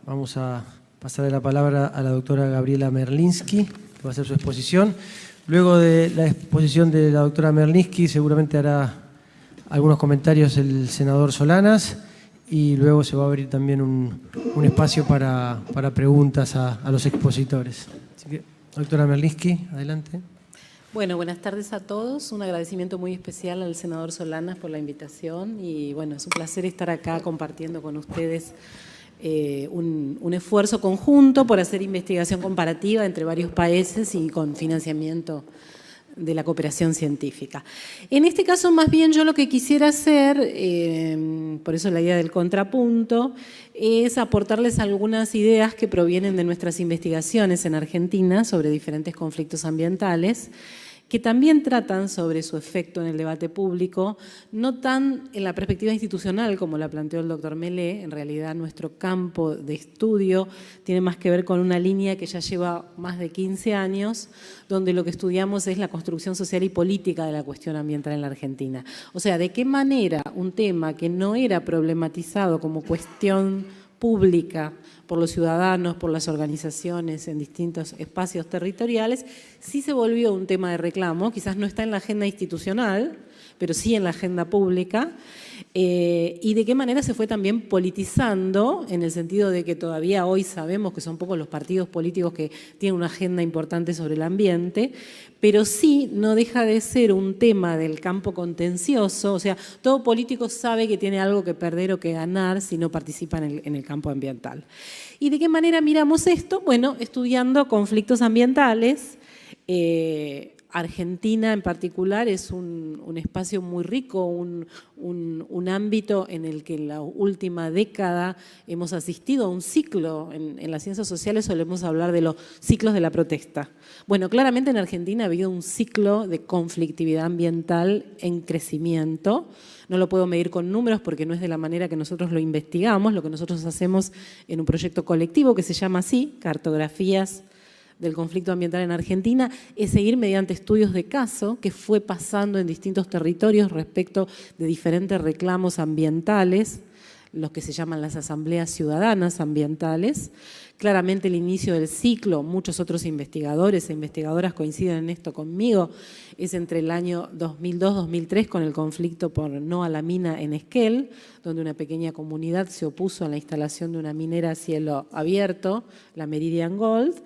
Vamos a pasarle la palabra a la doctora Gabriela Merlinski, que va a hacer su exposición. Luego de la exposición de la doctora Merlinski, seguramente hará algunos comentarios el senador Solanas y luego se va a abrir también un espacio para preguntas a los expositores. Así que, doctora Merlinski, adelante. Bueno, buenas tardes a todos. Un agradecimiento muy especial al senador Solanas por la invitación y bueno, es un placer estar acá compartiendo con ustedes un esfuerzo conjunto por hacer investigación comparativa entre varios países y con financiamiento de la cooperación científica. En este caso, más bien, yo lo que quisiera hacer, por eso la idea del contrapunto, es aportarles algunas ideas que provienen de nuestras investigaciones en Argentina sobre diferentes conflictos ambientales, que también tratan sobre su efecto en el debate público, no tan en la perspectiva institucional como la planteó el doctor Melé. En realidad nuestro campo de estudio tiene más que ver con una línea que ya lleva más de 15 años, donde lo que estudiamos es la construcción social y política de la cuestión ambiental en la Argentina. O sea, de qué manera un tema que no era problematizado como cuestión pública por los ciudadanos, por las organizaciones en distintos espacios territoriales, sí se volvió un tema de reclamo, quizás no está en la agenda institucional, pero sí en la agenda pública, y de qué manera se fue también politizando, en el sentido de que todavía hoy sabemos que son pocos los partidos políticos que tienen una agenda importante sobre el ambiente, pero sí no deja de ser un tema del campo contencioso. O sea, todo político sabe que tiene algo que perder o que ganar si no participa en el campo ambiental. ¿Y de qué manera miramos esto? Bueno, estudiando conflictos ambientales. Argentina en particular es un espacio muy rico, un ámbito en el que en la última década hemos asistido a un ciclo. En las ciencias sociales solemos hablar de los ciclos de la protesta. Bueno, claramente en Argentina ha habido un ciclo de conflictividad ambiental en crecimiento. No lo puedo medir con números porque no es de la manera que nosotros lo investigamos. Lo que nosotros hacemos en un proyecto colectivo que se llama así, Cartografías del conflicto ambiental en Argentina, es seguir mediante estudios de caso que fue pasando en distintos territorios respecto de diferentes reclamos ambientales, los que se llaman las asambleas ciudadanas ambientales. Claramente el inicio del ciclo, muchos otros investigadores e investigadoras coinciden en esto conmigo, es entre el año 2002-2003 con el conflicto por no a la mina en Esquel, donde una pequeña comunidad se opuso a la instalación de una minera a cielo abierto, la Meridian Gold.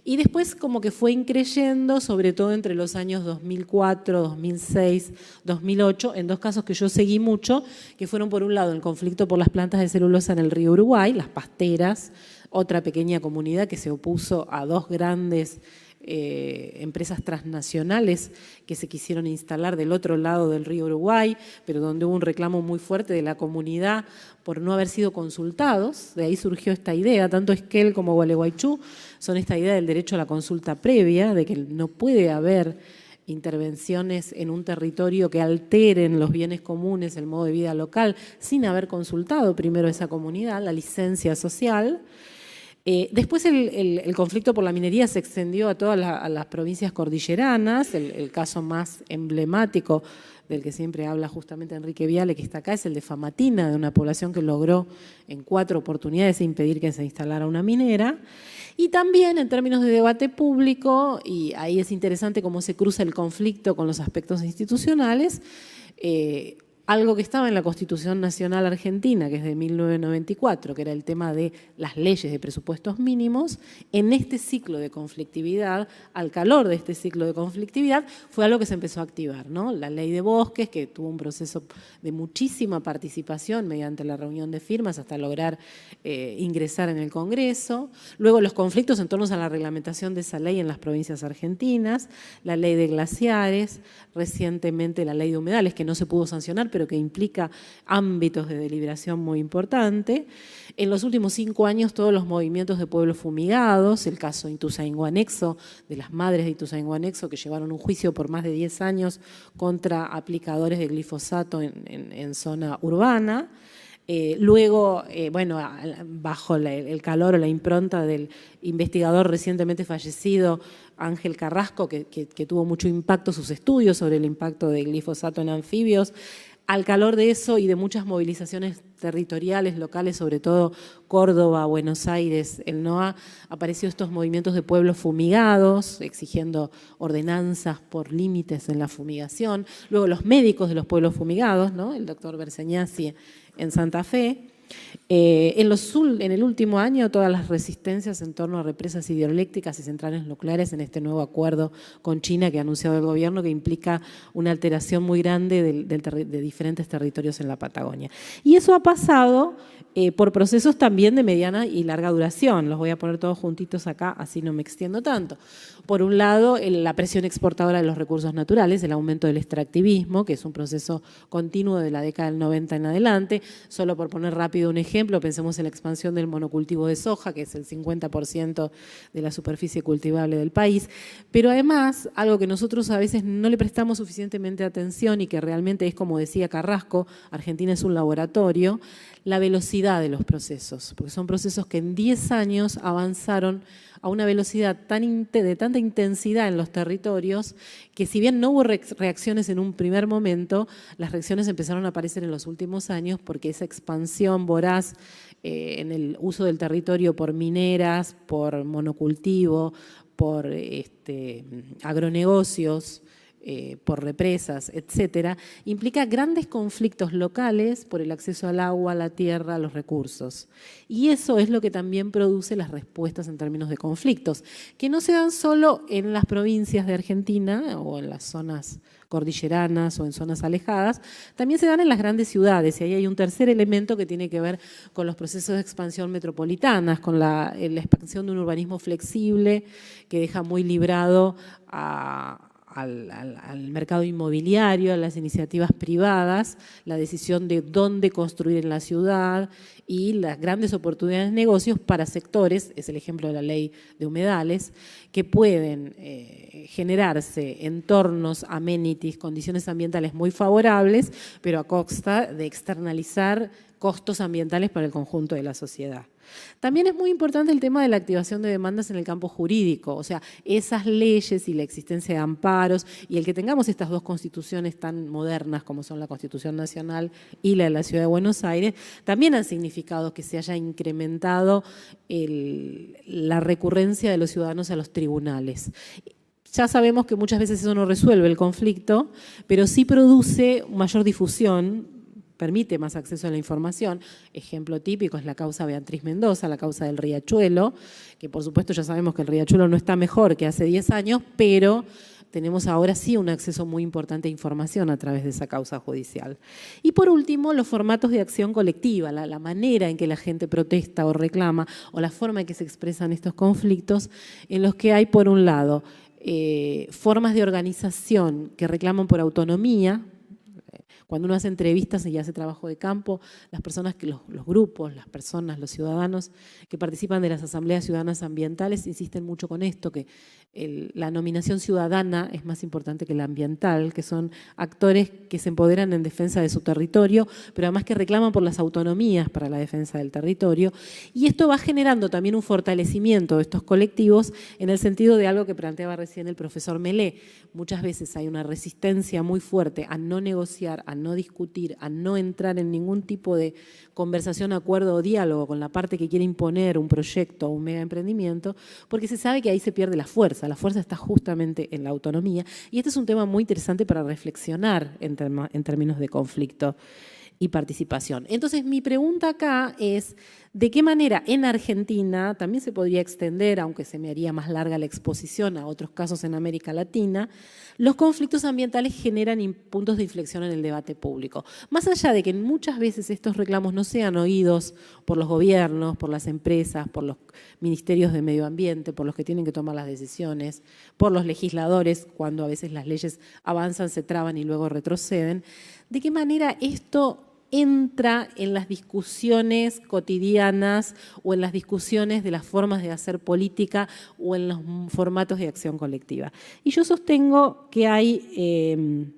Y después como que fue increyendo, sobre todo entre los años 2004, 2006, 2008, en dos casos que yo seguí mucho, que fueron por un lado el conflicto por las plantas de celulosa en el río Uruguay, las pasteras, otra pequeña comunidad que se opuso a dos grandes empresas transnacionales que se quisieron instalar del otro lado del río Uruguay, pero donde hubo un reclamo muy fuerte de la comunidad por no haber sido consultados. De ahí surgió esta idea, tanto Esquel como Gualeguaychú son esta idea del derecho a la consulta previa, de que no puede haber intervenciones en un territorio que alteren los bienes comunes, el modo de vida local, sin haber consultado primero a esa comunidad, la licencia social. Después el conflicto por la minería se extendió a todas las provincias cordilleranas. El caso más emblemático del que siempre habla justamente Enrique Viale, que está acá, es el de Famatina, de una población que logró en 4 oportunidades impedir que se instalara una minera. Y también en términos de debate público, y ahí es interesante cómo se cruza el conflicto con los aspectos institucionales, algo que estaba en la Constitución Nacional Argentina, que es de 1994, que era el tema de las leyes de presupuestos mínimos, en este ciclo de conflictividad, al calor de este ciclo de conflictividad, fue algo que se empezó a activar, ¿no? La ley de bosques, que tuvo un proceso de muchísima participación mediante la reunión de firmas hasta lograr ingresar en el Congreso. Luego los conflictos en torno a la reglamentación de esa ley en las provincias argentinas, la ley de glaciares, recientemente la ley de humedales, que no se pudo sancionar, pero que implica ámbitos de deliberación muy importante. En los últimos 5 años, todos los movimientos de pueblos fumigados, el caso Ituzaingó-Anexo, de las madres de Ituzaingó-Anexo, que llevaron un juicio por más de 10 años contra aplicadores de glifosato en zona urbana. Luego, bueno, bajo el calor o la impronta del investigador recientemente fallecido, Ángel Carrasco, que tuvo mucho impacto sus estudios sobre el impacto del glifosato en anfibios, Al calor de eso y de muchas movilizaciones territoriales, locales, sobre todo Córdoba, Buenos Aires, el NOA, aparecieron estos movimientos de pueblos fumigados, exigiendo ordenanzas por límites en la fumigación. Luego los médicos de los pueblos fumigados, ¿no? El doctor Berseñasi en Santa Fe. En el último año, todas las resistencias en torno a represas hidroeléctricas y centrales nucleares en este nuevo acuerdo con China que ha anunciado el gobierno, que implica una alteración muy grande de diferentes territorios en la Patagonia. Y eso ha pasado por procesos también de mediana y larga duración. Los voy a poner todos juntitos acá, así no me extiendo tanto. Por un lado, la presión exportadora de los recursos naturales, el aumento del extractivismo, que es un proceso continuo de la década del 90 en adelante. Solo por poner rápido un ejemplo, pensemos en la expansión del monocultivo de soja, que es el 50% de la superficie cultivable del país. Pero además, algo que nosotros a veces no le prestamos suficientemente atención y que realmente es, como decía Carrasco, Argentina es un laboratorio, la velocidad de los procesos, porque son procesos que en 10 años avanzaron a una velocidad de tanta intensidad en los territorios que, si bien no hubo reacciones en un primer momento, las reacciones empezaron a aparecer en los últimos años porque esa expansión voraz en el uso del territorio por mineras, por monocultivo, por agronegocios, por represas, etcétera, implica grandes conflictos locales por el acceso al agua, a la tierra, a los recursos. Y eso es lo que también produce las respuestas en términos de conflictos, que no se dan solo en las provincias de Argentina o en las zonas cordilleranas o en zonas alejadas, también se dan en las grandes ciudades. Y ahí hay un tercer elemento que tiene que ver con los procesos de expansión metropolitanas, con la expansión de un urbanismo flexible que deja muy librado al mercado inmobiliario, a las iniciativas privadas, la decisión de dónde construir en la ciudad y las grandes oportunidades de negocios para sectores, es el ejemplo de la ley de humedales, que pueden generarse entornos, amenities, condiciones ambientales muy favorables, pero a costa de externalizar costos ambientales para el conjunto de la sociedad. También es muy importante el tema de la activación de demandas en el campo jurídico, o sea, esas leyes y la existencia de amparos y el que tengamos estas dos constituciones tan modernas como son la Constitución Nacional y la de la Ciudad de Buenos Aires, también han significado que se haya incrementado la recurrencia de los ciudadanos a los tribunales. Ya sabemos que muchas veces eso no resuelve el conflicto, pero sí produce mayor difusión, permite más acceso a la información. Ejemplo típico es la causa Beatriz Mendoza, la causa del Riachuelo, que por supuesto ya sabemos que el Riachuelo no está mejor que hace 10 años, pero tenemos ahora sí un acceso muy importante a información a través de esa causa judicial. Y por último, los formatos de acción colectiva, la manera en que la gente protesta o reclama, o la forma en que se expresan estos conflictos, en los que hay, por un lado, formas de organización que reclaman por autonomía. Cuando uno hace entrevistas y hace trabajo de campo, las personas, los grupos, las personas, los ciudadanos que participan de las asambleas ciudadanas ambientales insisten mucho con esto, que la nominación ciudadana es más importante que la ambiental, que son actores que se empoderan en defensa de su territorio, pero además que reclaman por las autonomías para la defensa del territorio. Y esto va generando también un fortalecimiento de estos colectivos en el sentido de algo que planteaba recién el profesor Melé. Muchas veces hay una resistencia muy fuerte a no negociar, a no discutir, a no entrar en ningún tipo de conversación, acuerdo o diálogo con la parte que quiere imponer un proyecto o un mega emprendimiento, porque se sabe que ahí se pierde la fuerza está justamente en la autonomía, y este es un tema muy interesante para reflexionar en términos de conflicto y participación. Entonces, mi pregunta acá es, ¿de qué manera en Argentina, también se podría extender, aunque se me haría más larga la exposición a otros casos en América Latina, los conflictos ambientales generan puntos de inflexión en el debate público? Más allá de que muchas veces estos reclamos no sean oídos por los gobiernos, por las empresas, por los ministerios de medio ambiente, por los que tienen que tomar las decisiones, por los legisladores, cuando a veces las leyes avanzan, se traban y luego retroceden, ¿de qué manera esto entra en las discusiones cotidianas o en las discusiones de las formas de hacer política o en los formatos de acción colectiva? Y yo sostengo que hay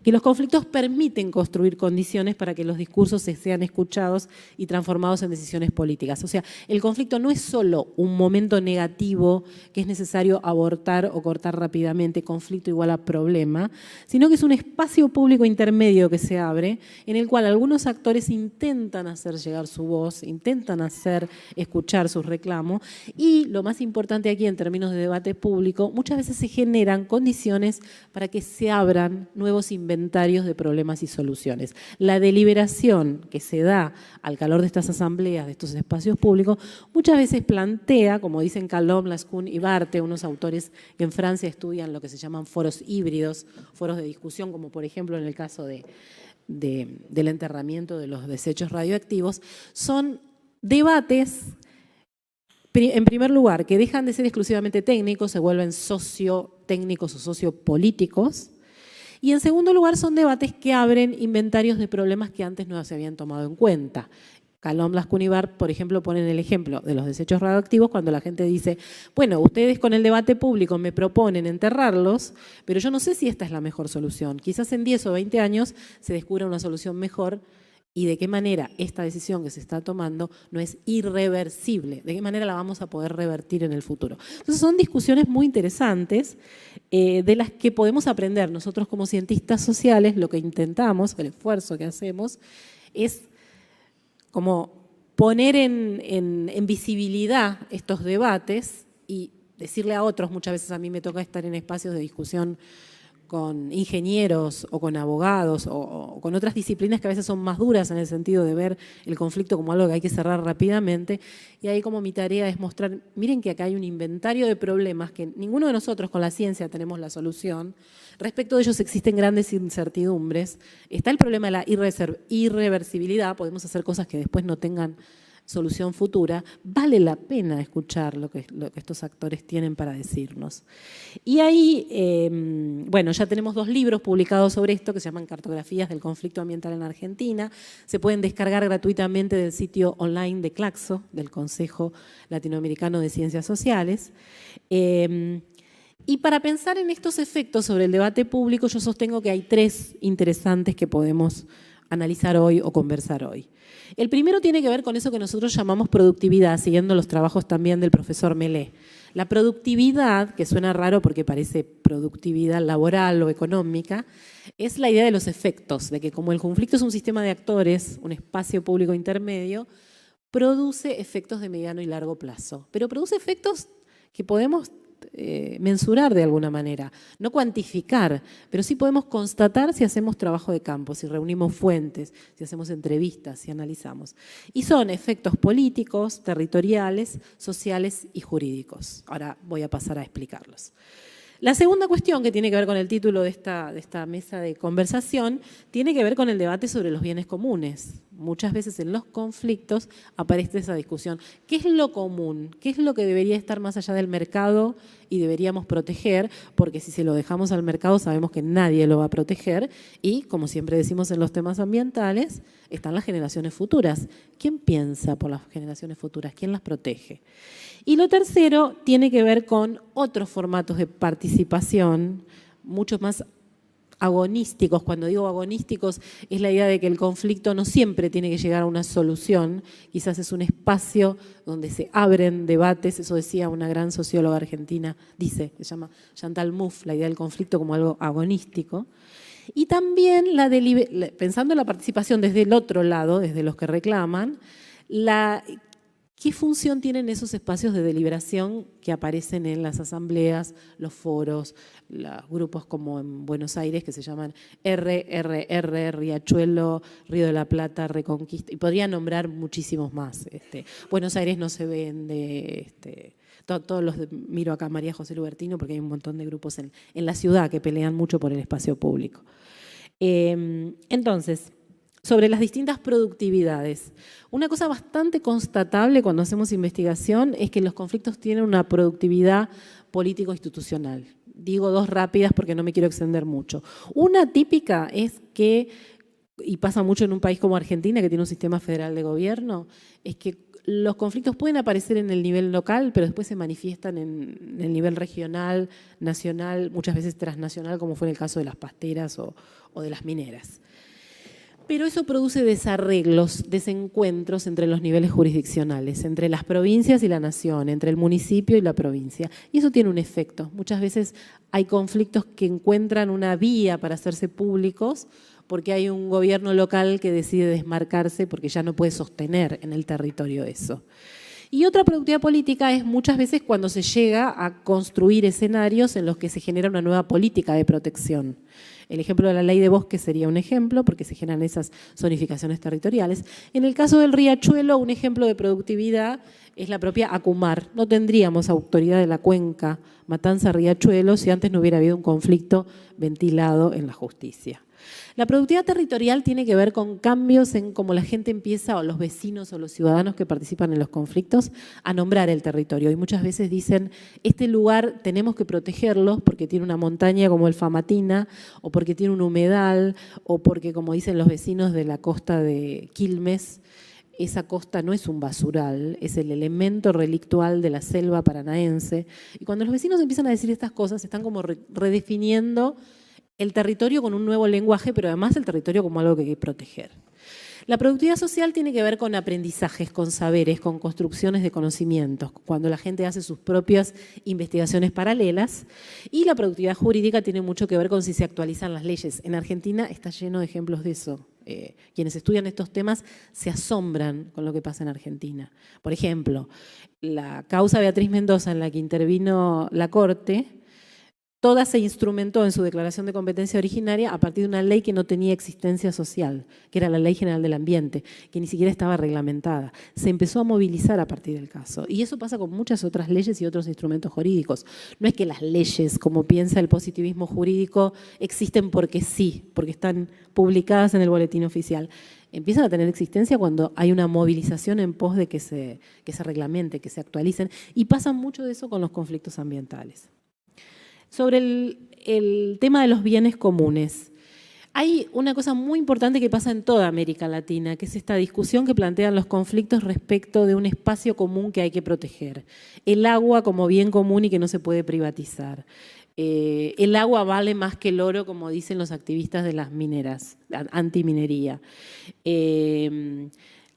que los conflictos permiten construir condiciones para que los discursos sean escuchados y transformados en decisiones políticas. O sea, el conflicto no es solo un momento negativo que es necesario abortar o cortar rápidamente, conflicto igual a problema, sino que es un espacio público intermedio que se abre en el cual algunos actores intentan hacer llegar su voz, intentan hacer escuchar sus reclamos y, lo más importante aquí en términos de debate público, muchas veces se generan condiciones para que se abran nuevos inventarios de problemas y soluciones. La deliberación que se da al calor de estas asambleas, de estos espacios públicos, muchas veces plantea, como dicen Calom, Lascun y Barthes, unos autores que en Francia estudian lo que se llaman foros híbridos, foros de discusión, como por ejemplo en el caso del enterramiento de los desechos radioactivos, son debates, en primer lugar, que dejan de ser exclusivamente técnicos, se vuelven sociotécnicos o sociopolíticos. Y en segundo lugar, son debates que abren inventarios de problemas que antes no se habían tomado en cuenta. Calom, Lascun y Barthes, por ejemplo, ponen el ejemplo de los desechos radioactivos cuando la gente dice, bueno, ustedes con el debate público me proponen enterrarlos, pero yo no sé si esta es la mejor solución. Quizás en 10 o 20 años se descubra una solución mejor y de qué manera esta decisión que se está tomando no es irreversible, de qué manera la vamos a poder revertir en el futuro. Entonces son discusiones muy interesantes de las que podemos aprender. Nosotros como cientistas sociales lo que intentamos, el esfuerzo que hacemos, es como poner en visibilidad estos debates y decirle a otros, muchas veces a mí me toca estar en espacios de discusión con ingenieros o con abogados o con otras disciplinas que a veces son más duras en el sentido de ver el conflicto como algo que hay que cerrar rápidamente. Y ahí como mi tarea es mostrar, miren que acá hay un inventario de problemas que ninguno de nosotros con la ciencia tenemos la solución. Respecto de ellos existen grandes incertidumbres. Está el problema de la irreversibilidad, podemos hacer cosas que después no tengan solución futura, vale la pena escuchar lo que estos actores tienen para decirnos. Y ahí, bueno, ya tenemos 2 libros publicados sobre esto que se llaman Cartografías del conflicto ambiental en Argentina. Se pueden descargar gratuitamente del sitio online de Claxo, del Consejo Latinoamericano de Ciencias Sociales. Y para pensar en estos efectos sobre el debate público, yo sostengo que hay 3 interesantes que podemos analizar hoy o conversar hoy. El primero tiene que ver con eso que nosotros llamamos productividad, siguiendo los trabajos también del profesor Melé. La productividad, que suena raro porque parece productividad laboral o económica, es la idea de los efectos, de que como el conflicto es un sistema de actores, un espacio público intermedio, produce efectos de mediano y largo plazo. Pero produce efectos que podemos mensurar de alguna manera, no cuantificar, pero sí podemos constatar si hacemos trabajo de campo, si reunimos fuentes, si hacemos entrevistas, si analizamos. Y son efectos políticos, territoriales, sociales y jurídicos. Ahora voy a pasar a explicarlos. La segunda cuestión que tiene que ver con el título de esta mesa de conversación tiene que ver con el debate sobre los bienes comunes. Muchas veces en los conflictos aparece esa discusión. ¿Qué es lo común? ¿Qué es lo que debería estar más allá del mercado y deberíamos proteger? Porque si se lo dejamos al mercado sabemos que nadie lo va a proteger y, como siempre decimos en los temas ambientales, están las generaciones futuras. ¿Quién piensa por las generaciones futuras? ¿Quién las protege? Y lo tercero tiene que ver con otros formatos de participación, mucho más agonísticos. Cuando digo agonísticos es la idea de que el conflicto no siempre tiene que llegar a una solución, quizás es un espacio donde se abren debates, eso decía una gran socióloga argentina, se llama Chantal Mouffe, la idea del conflicto como algo agonístico. Y también pensando en la participación desde el otro lado, desde los que reclaman, ¿qué función tienen esos espacios de deliberación que aparecen en las asambleas, los foros, los grupos como en Buenos Aires que se llaman RRR, Riachuelo, Río de la Plata, Reconquista, y podría nombrar muchísimos más. Buenos Aires no se vende, todos miro acá a María José Lubertino porque hay un montón de grupos en la ciudad que pelean mucho por el espacio público. Entonces, sobre las distintas productividades. Una cosa bastante constatable cuando hacemos investigación es que los conflictos tienen una productividad político-institucional. Digo 2 rápidas porque no me quiero extender mucho. Una típica es que, y pasa mucho en un país como Argentina que tiene un sistema federal de gobierno, es que los conflictos pueden aparecer en el nivel local, pero después se manifiestan en el nivel regional, nacional, muchas veces transnacional, como fue en el caso de las pasteras o de las mineras. Pero eso produce desarreglos, desencuentros entre los niveles jurisdiccionales, entre las provincias y la nación, entre el municipio y la provincia. Y eso tiene un efecto. Muchas veces hay conflictos que encuentran una vía para hacerse públicos porque hay un gobierno local que decide desmarcarse porque ya no puede sostener en el territorio eso. Y otra productividad política es muchas veces cuando se llega a construir escenarios en los que se genera una nueva política de protección. El ejemplo de la ley de bosques sería un ejemplo, porque se generan esas zonificaciones territoriales. En el caso del riachuelo, un ejemplo de productividad es la propia ACUMAR. No tendríamos autoridad de la cuenca Matanza-Riachuelo si antes no hubiera habido un conflicto ventilado en la justicia. La productividad territorial tiene que ver con cambios en cómo la gente empieza, o los vecinos o los ciudadanos que participan en los conflictos, a nombrar el territorio. Y muchas veces dicen, este lugar tenemos que protegerlo porque tiene una montaña como el Famatina, o porque tiene un humedal, o porque, como dicen los vecinos de la costa de Quilmes, esa costa no es un basural, es el elemento relictual de la selva paranaense. Y cuando los vecinos empiezan a decir estas cosas, están como redefiniendo el territorio con un nuevo lenguaje, pero además el territorio como algo que hay que proteger. La productividad social tiene que ver con aprendizajes, con saberes, con construcciones de conocimientos, cuando la gente hace sus propias investigaciones paralelas. Y la productividad jurídica tiene mucho que ver con si se actualizan las leyes. En Argentina está lleno de ejemplos de eso. Quienes estudian estos temas se asombran con lo que pasa en Argentina. Por ejemplo, la causa Beatriz Mendoza en la que intervino la Corte, toda se instrumentó en su declaración de competencia originaria a partir de una ley que no tenía existencia social, que era la Ley General del Ambiente, que ni siquiera estaba reglamentada. Se empezó a movilizar a partir del caso. Y eso pasa con muchas otras leyes y otros instrumentos jurídicos. No es que las leyes, como piensa el positivismo jurídico, existen porque sí, porque están publicadas en el boletín oficial. Empiezan a tener existencia cuando hay una movilización en pos de que se reglamente, que se actualicen. Y pasa mucho de eso con los conflictos ambientales. Sobre el tema de los bienes comunes. Hay una cosa muy importante que pasa en toda América Latina, que es esta discusión que plantean los conflictos respecto de un espacio común que hay que proteger. El agua como bien común y que no se puede privatizar. El agua vale más que el oro, como dicen los activistas de las mineras, antiminería.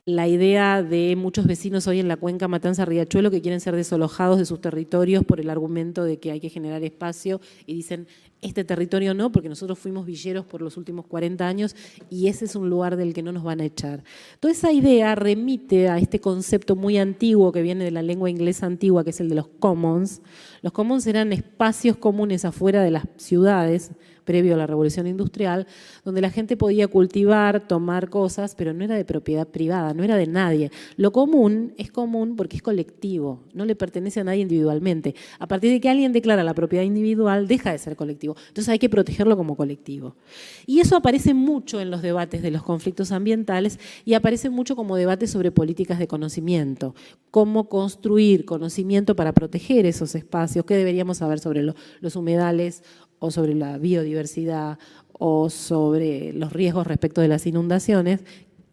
La idea de muchos vecinos hoy en la cuenca Matanza-Riachuelo que quieren ser desalojados de sus territorios por el argumento de que hay que generar espacio y dicen, este territorio no, porque nosotros fuimos villeros por los últimos 40 años y ese es un lugar del que no nos van a echar. Toda esa idea remite a este concepto muy antiguo que viene de la lengua inglesa antigua, que es el de los commons. Los commons eran espacios comunes afuera de las ciudades, previo a la Revolución Industrial, donde la gente podía cultivar, tomar cosas, pero no era de propiedad privada, no era de nadie. Lo común es común porque es colectivo, no le pertenece a nadie individualmente. A partir de que alguien declara la propiedad individual, deja de ser colectivo. Entonces hay que protegerlo como colectivo. Y eso aparece mucho en los debates de los conflictos ambientales y aparece mucho como debate sobre políticas de conocimiento. Cómo construir conocimiento para proteger esos espacios, qué deberíamos saber sobre los humedales o sobre la biodiversidad o sobre los riesgos respecto de las inundaciones,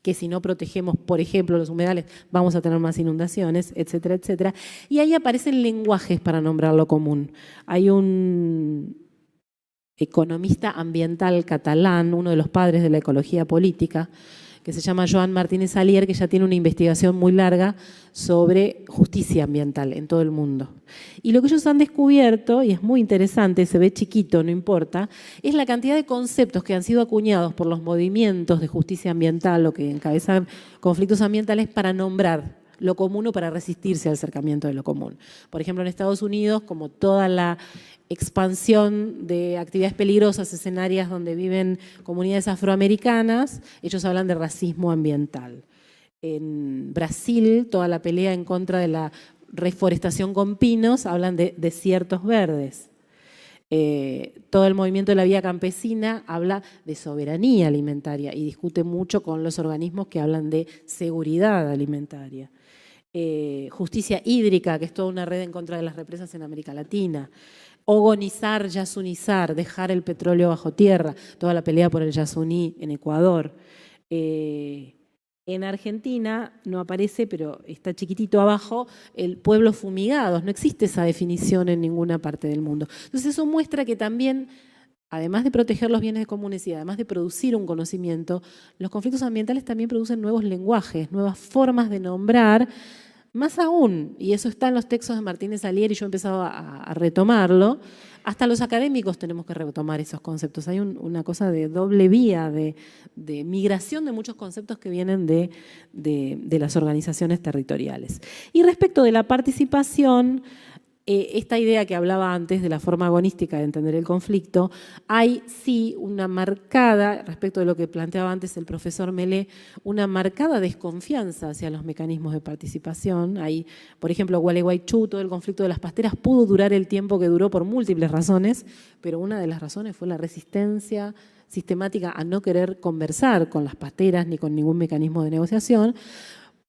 que si no protegemos, por ejemplo, los humedales, vamos a tener más inundaciones, etcétera, etcétera. Y ahí aparecen lenguajes para nombrar lo común. Hay un economista ambiental catalán, uno de los padres de la ecología política, que se llama Joan Martínez Alier, que ya tiene una investigación muy larga sobre justicia ambiental en todo el mundo. Y lo que ellos han descubierto, y es muy interesante, se ve chiquito, no importa, es la cantidad de conceptos que han sido acuñados por los movimientos de justicia ambiental o que encabezan conflictos ambientales para nombrar lo común o para resistirse al acercamiento de lo común. Por ejemplo, en Estados Unidos, como toda la expansión de actividades peligrosas, escenarios donde viven comunidades afroamericanas, ellos hablan de racismo ambiental. En Brasil, toda la pelea en contra de la reforestación con pinos, hablan de desiertos verdes. Todo el movimiento de la vía campesina habla de soberanía alimentaria y discute mucho con los organismos que hablan de seguridad alimentaria. Justicia hídrica, que es toda una red en contra de las represas en América Latina. Ogonizar, yasunizar, dejar el petróleo bajo tierra, toda la pelea por el yasuní en Ecuador. El En Argentina no aparece, pero está chiquitito abajo, el pueblos fumigados. No existe esa definición en ninguna parte del mundo. Entonces eso muestra que también, además de proteger los bienes comunes y además de producir un conocimiento, los conflictos ambientales también producen nuevos lenguajes, nuevas formas de nombrar. Más aún, y eso está en los textos de Martínez Alier y yo he empezado a retomarlo, hasta los académicos tenemos que retomar esos conceptos. Hay una cosa de doble vía, de migración de muchos conceptos que vienen de las organizaciones territoriales. Y respecto de la participación, esta idea que hablaba antes de la forma agonística de entender el conflicto, hay sí una marcada, respecto de lo que planteaba antes el profesor Melé, una marcada desconfianza hacia los mecanismos de participación. Hay, por ejemplo, Gualeguaychú, todo el conflicto de las pasteras pudo durar el tiempo que duró por múltiples razones, pero una de las razones fue la resistencia sistemática a no querer conversar con las pasteras ni con ningún mecanismo de negociación.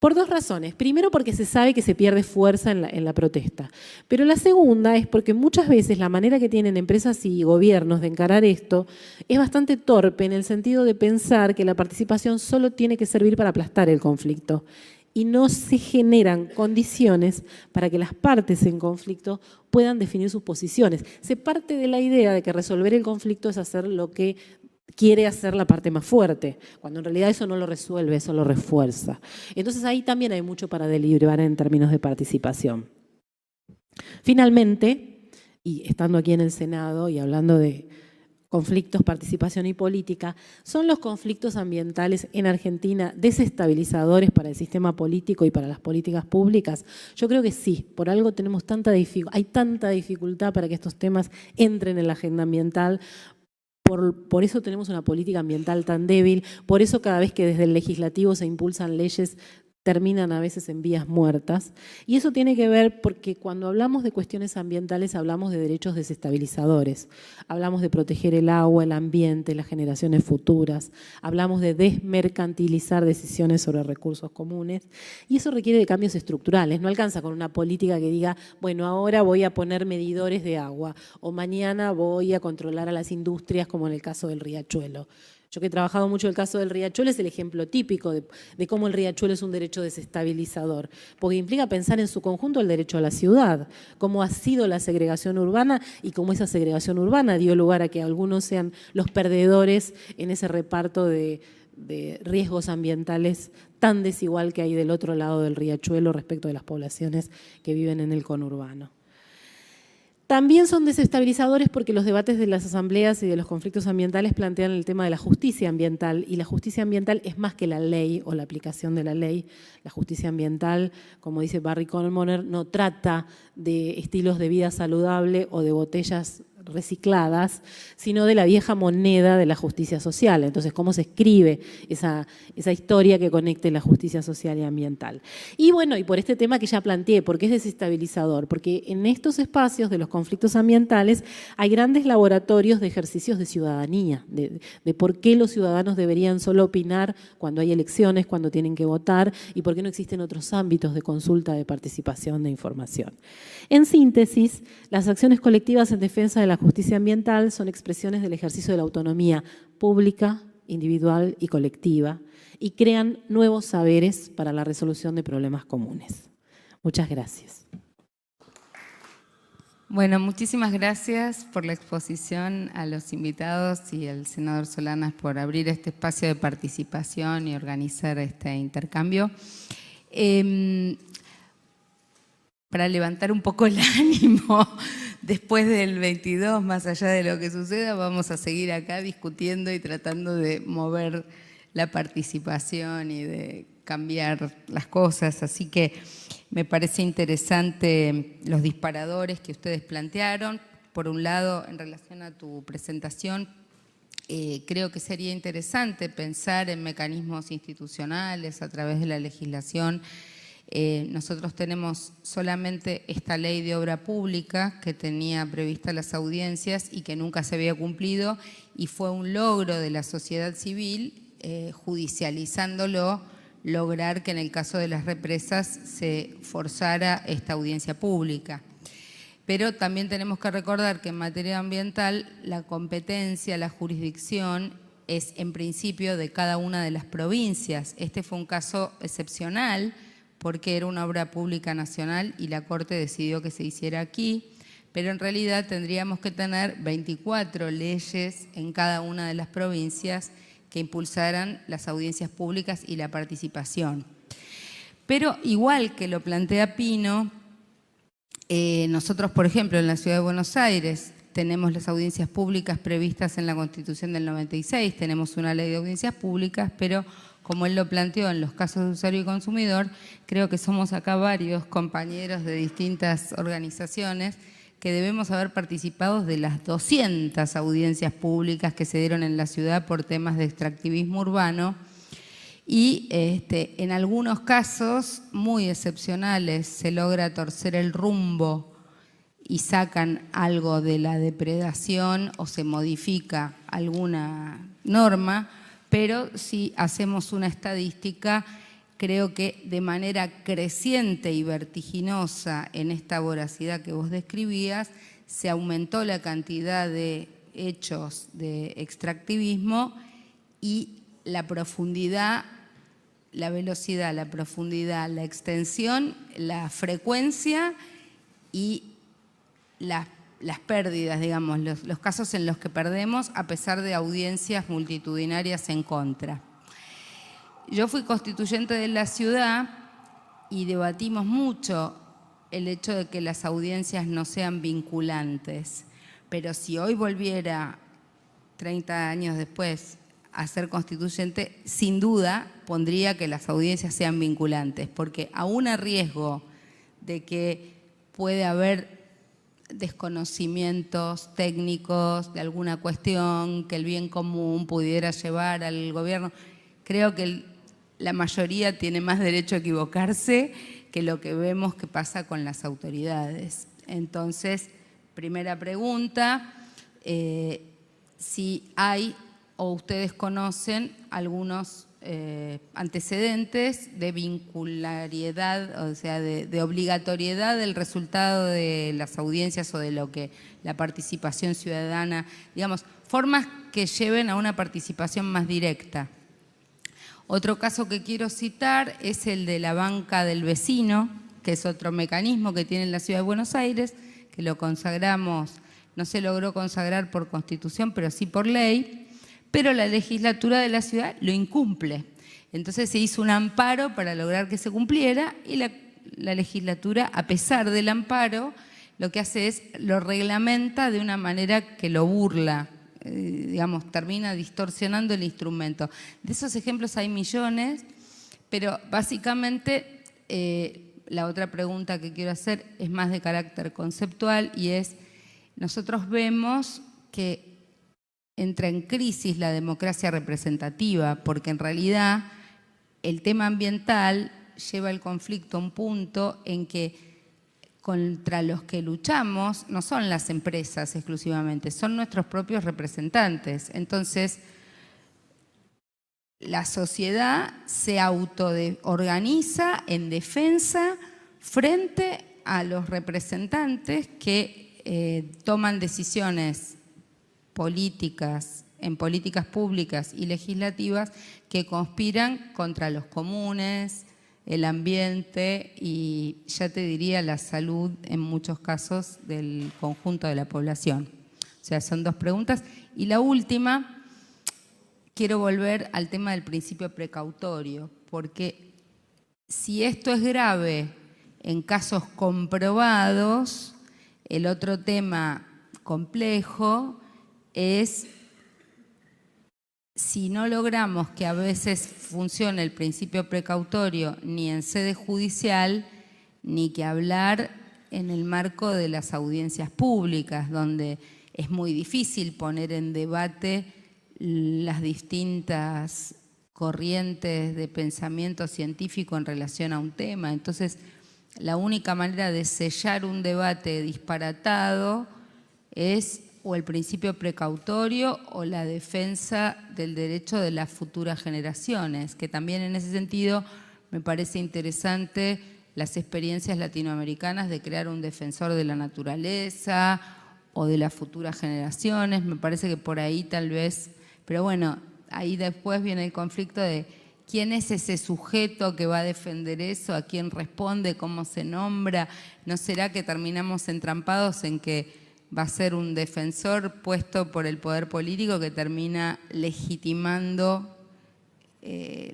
Por dos razones. Primero, porque se sabe que se pierde fuerza en la protesta. Pero la segunda es porque muchas veces la manera que tienen empresas y gobiernos de encarar esto es bastante torpe en el sentido de pensar que la participación solo tiene que servir para aplastar el conflicto. Y no se generan condiciones para que las partes en conflicto puedan definir sus posiciones. Se parte de la idea de que resolver el conflicto es hacer lo que quiere hacer la parte más fuerte, cuando en realidad eso no lo resuelve, eso lo refuerza. Entonces ahí también hay mucho para deliberar en términos de participación. Finalmente, y estando aquí en el Senado y hablando de conflictos, participación y política, ¿son los conflictos ambientales en Argentina desestabilizadores para el sistema político y para las políticas públicas? Yo creo que sí, por algo hay tanta dificultad para que estos temas entren en la agenda ambiental. Por eso tenemos una política ambiental tan débil, por eso cada vez que desde el legislativo se impulsan leyes terminan a veces en vías muertas. Y eso tiene que ver porque cuando hablamos de cuestiones ambientales hablamos de derechos desestabilizadores, hablamos de proteger el agua, el ambiente, las generaciones futuras, hablamos de desmercantilizar decisiones sobre recursos comunes y eso requiere de cambios estructurales. No alcanza con una política que diga, bueno, ahora voy a poner medidores de agua o mañana voy a controlar a las industrias como en el caso del riachuelo. Yo que he trabajado mucho el caso del riachuelo es el ejemplo típico de cómo el riachuelo es un derecho desestabilizador, porque implica pensar en su conjunto el derecho a la ciudad, cómo ha sido la segregación urbana y cómo esa segregación urbana dio lugar a que algunos sean los perdedores en ese reparto de riesgos ambientales tan desigual que hay del otro lado del riachuelo respecto de las poblaciones que viven en el conurbano. También son desestabilizadores porque los debates de las asambleas y de los conflictos ambientales plantean el tema de la justicia ambiental y la justicia ambiental es más que la ley o la aplicación de la ley. La justicia ambiental, como dice Barry Commoner, no trata de estilos de vida saludable o de botellas recicladas, sino de la vieja moneda de la justicia social. Entonces, ¿cómo se escribe esa historia que conecte la justicia social y ambiental? Y bueno, y por este tema que ya planteé, ¿por qué es desestabilizador? Porque en estos espacios de los conflictos ambientales hay grandes laboratorios de ejercicios de ciudadanía, de por qué los ciudadanos deberían solo opinar cuando hay elecciones, cuando tienen que votar, y por qué no existen otros ámbitos de consulta, de participación, de información. En síntesis, las acciones colectivas en defensa de la justicia ambiental son expresiones del ejercicio de la autonomía pública, individual y colectiva y crean nuevos saberes para la resolución de problemas comunes. Muchas gracias. Bueno, muchísimas gracias por la exposición a los invitados y al senador Solanas por abrir este espacio de participación y organizar este intercambio. Para levantar un poco el ánimo después del 22, más allá de lo que suceda, vamos a seguir acá discutiendo y tratando de mover la participación y de cambiar las cosas. Así que me parece interesante los disparadores que ustedes plantearon. Por un lado, en relación a tu presentación, creo que sería interesante pensar en mecanismos institucionales a través de la legislación. Nosotros tenemos solamente esta ley de obra pública que tenía previstas las audiencias y que nunca se había cumplido y fue un logro de la sociedad civil, judicializándolo, lograr que en el caso de las represas se forzara esta audiencia pública. Pero también tenemos que recordar que en materia ambiental la competencia, la jurisdicción es en principio de cada una de las provincias. Este fue un caso excepcional porque era una obra pública nacional y la Corte decidió que se hiciera aquí, pero en realidad tendríamos que tener 24 leyes en cada una de las provincias que impulsaran las audiencias públicas y la participación. Pero igual que lo plantea Pino, nosotros, por ejemplo, en la Ciudad de Buenos Aires tenemos las audiencias públicas previstas en la Constitución del 96, tenemos una ley de audiencias públicas, pero como él lo planteó en los casos de usuario y consumidor, creo que somos acá varios compañeros de distintas organizaciones que debemos haber participado de las 200 audiencias públicas que se dieron en la ciudad por temas de extractivismo urbano y en algunos casos muy excepcionales se logra torcer el rumbo y sacan algo de la depredación o se modifica alguna norma, pero si hacemos una estadística, creo que de manera creciente y vertiginosa en esta voracidad que vos describías, se aumentó la cantidad de hechos de extractivismo y la profundidad, la velocidad, la profundidad, la extensión, la frecuencia y las pérdidas, digamos, los casos en los que perdemos a pesar de audiencias multitudinarias en contra. Yo fui constituyente de la ciudad y debatimos mucho el hecho de que las audiencias no sean vinculantes, pero si hoy volviera 30 años después a ser constituyente, sin duda pondría que las audiencias sean vinculantes, porque aún a riesgo de que puede haber desconocimientos técnicos de alguna cuestión que el bien común pudiera llevar al gobierno, creo que la mayoría tiene más derecho a equivocarse que lo que vemos que pasa con las autoridades. Entonces, primera pregunta, si hay o ustedes conocen algunos antecedentes de vinculariedad, o sea, de obligatoriedad del resultado de las audiencias o de lo que la participación ciudadana, digamos, formas que lleven a una participación más directa. Otro caso que quiero citar es el de la banca del vecino, que es otro mecanismo que tiene la Ciudad de Buenos Aires, que lo consagramos, no se logró consagrar por Constitución, pero sí por ley, pero la legislatura de la ciudad lo incumple. Entonces se hizo un amparo para lograr que se cumpliera y la legislatura, a pesar del amparo, lo que hace es lo reglamenta de una manera que lo burla, digamos, termina distorsionando el instrumento. De esos ejemplos hay millones, pero básicamente la otra pregunta que quiero hacer es más de carácter conceptual y es, nosotros vemos que entra en crisis la democracia representativa, porque en realidad el tema ambiental lleva el conflicto a un punto en que contra los que luchamos no son las empresas exclusivamente, son nuestros propios representantes. Entonces, la sociedad se autoorganiza en defensa frente a los representantes que toman decisiones políticas, en políticas públicas y legislativas que conspiran contra los comunes, el ambiente y ya te diría la salud en muchos casos del conjunto de la población. O sea, son dos preguntas. Y la última, quiero volver al tema del principio precautorio, porque si esto es grave en casos comprobados, el otro tema complejo es si no logramos que a veces funcione el principio precautorio ni en sede judicial, ni que hablar en el marco de las audiencias públicas, donde es muy difícil poner en debate las distintas corrientes de pensamiento científico en relación a un tema. Entonces, la única manera de sellar un debate disparatado es o el principio precautorio o la defensa del derecho de las futuras generaciones, que también en ese sentido me parece interesante las experiencias latinoamericanas de crear un defensor de la naturaleza o de las futuras generaciones, me parece que por ahí tal vez, pero bueno, ahí después viene el conflicto de quién es ese sujeto que va a defender eso, a quién responde, cómo se nombra. ¿No será que terminamos entrampados en que va a ser un defensor puesto por el poder político que termina legitimando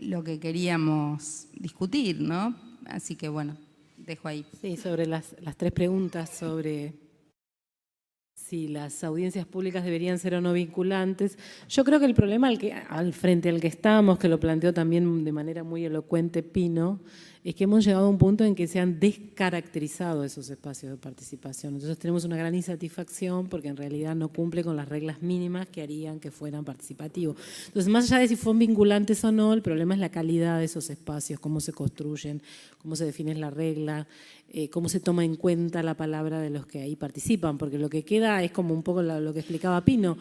lo que queríamos discutir, ¿no? Así que bueno, dejo ahí. Sí, sobre las 3 preguntas sobre si las audiencias públicas deberían ser o no vinculantes. Yo creo que el problema frente al que estamos, que lo planteó también de manera muy elocuente Pino, es que hemos llegado a un punto en que se han descaracterizado esos espacios de participación. Entonces tenemos una gran insatisfacción porque en realidad no cumple con las reglas mínimas que harían que fueran participativos. Entonces, más allá de si son vinculantes o no, el problema es la calidad de esos espacios, cómo se construyen, cómo se define la regla, cómo se toma en cuenta la palabra de los que ahí participan, porque lo que queda es como un poco lo que explicaba Pino.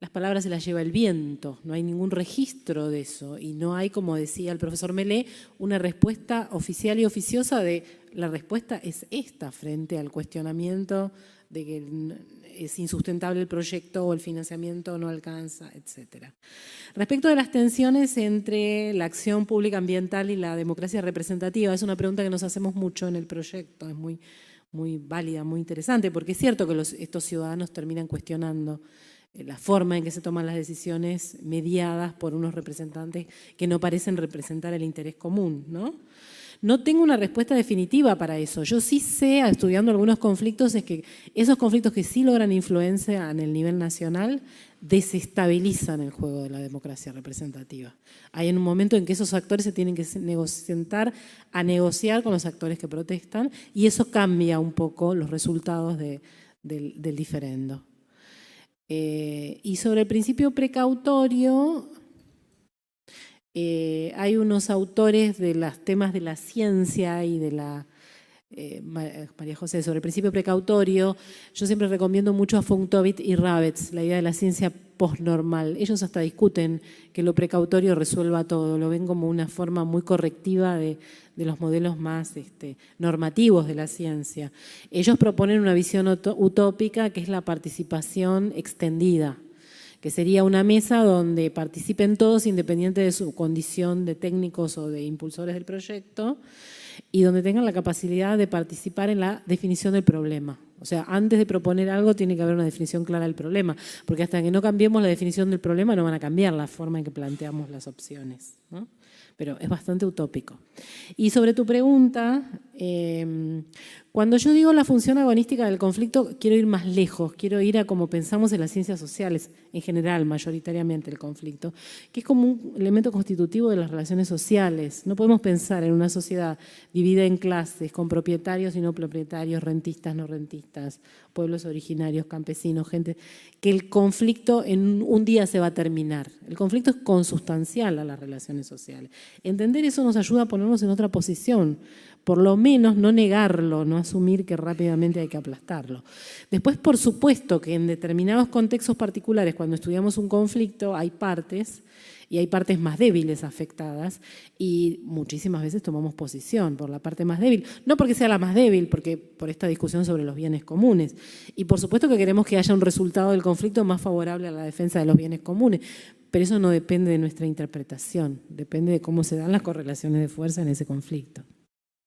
Las palabras se las lleva el viento, no hay ningún registro de eso y no hay, como decía el profesor Melé, una respuesta oficial y oficiosa de la respuesta es esta frente al cuestionamiento de que es insustentable el proyecto o el financiamiento no alcanza, etc. Respecto de las tensiones entre la acción pública ambiental y la democracia representativa, es una pregunta que nos hacemos mucho en el proyecto, es muy válida, muy interesante, porque es cierto que estos ciudadanos terminan cuestionando la forma en que se toman las decisiones mediadas por unos representantes que no parecen representar el interés común, ¿no? No tengo una respuesta definitiva para eso. Yo sí sé, estudiando algunos conflictos, es que esos conflictos que sí logran influencia en el nivel nacional desestabilizan el juego de la democracia representativa. Hay un momento en que esos actores se tienen que sentar a negociar con los actores que protestan y eso cambia un poco los resultados del diferendo. Y sobre el principio precautorio, hay unos autores de los temas de la ciencia y de la María José, sobre el principio precautorio, yo siempre recomiendo mucho a Fountowit y Ravets, la idea de la ciencia postnormal. Ellos hasta discuten que lo precautorio resuelva todo, lo ven como una forma muy correctiva de los modelos más normativos de la ciencia. Ellos proponen una visión utópica que es la participación extendida, que sería una mesa donde participen todos independiente de su condición de técnicos o de impulsores del proyecto y donde tengan la capacidad de participar en la definición del problema. O sea, antes de proponer algo tiene que haber una definición clara del problema, porque hasta que no cambiemos la definición del problema no van a cambiar la forma en que planteamos las opciones, ¿no? Pero es bastante utópico. Y sobre tu pregunta, cuando yo digo la función agonística del conflicto, quiero ir más lejos, quiero ir a como pensamos en las ciencias sociales, en general, mayoritariamente el conflicto, que es como un elemento constitutivo de las relaciones sociales. No podemos pensar en una sociedad dividida en clases, con propietarios y no propietarios, rentistas, no rentistas, pueblos originarios, campesinos, gente, que el conflicto en un día se va a terminar. El conflicto es consustancial a las relaciones sociales. Entender eso nos ayuda a ponernos en otra posición, por lo menos no negarlo, no asumir que rápidamente hay que aplastarlo. Después, por supuesto que en determinados contextos particulares, cuando estudiamos un conflicto, hay partes, y hay partes más débiles afectadas, y muchísimas veces tomamos posición por la parte más débil. No porque sea la más débil, porque por esta discusión sobre los bienes comunes. Y por supuesto que queremos que haya un resultado del conflicto más favorable a la defensa de los bienes comunes, pero eso no depende de nuestra interpretación, depende de cómo se dan las correlaciones de fuerza en ese conflicto.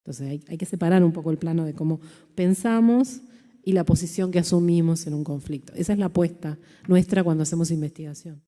Entonces hay que separar un poco el plano de cómo pensamos y la posición que asumimos en un conflicto. Esa es la apuesta nuestra cuando hacemos investigación.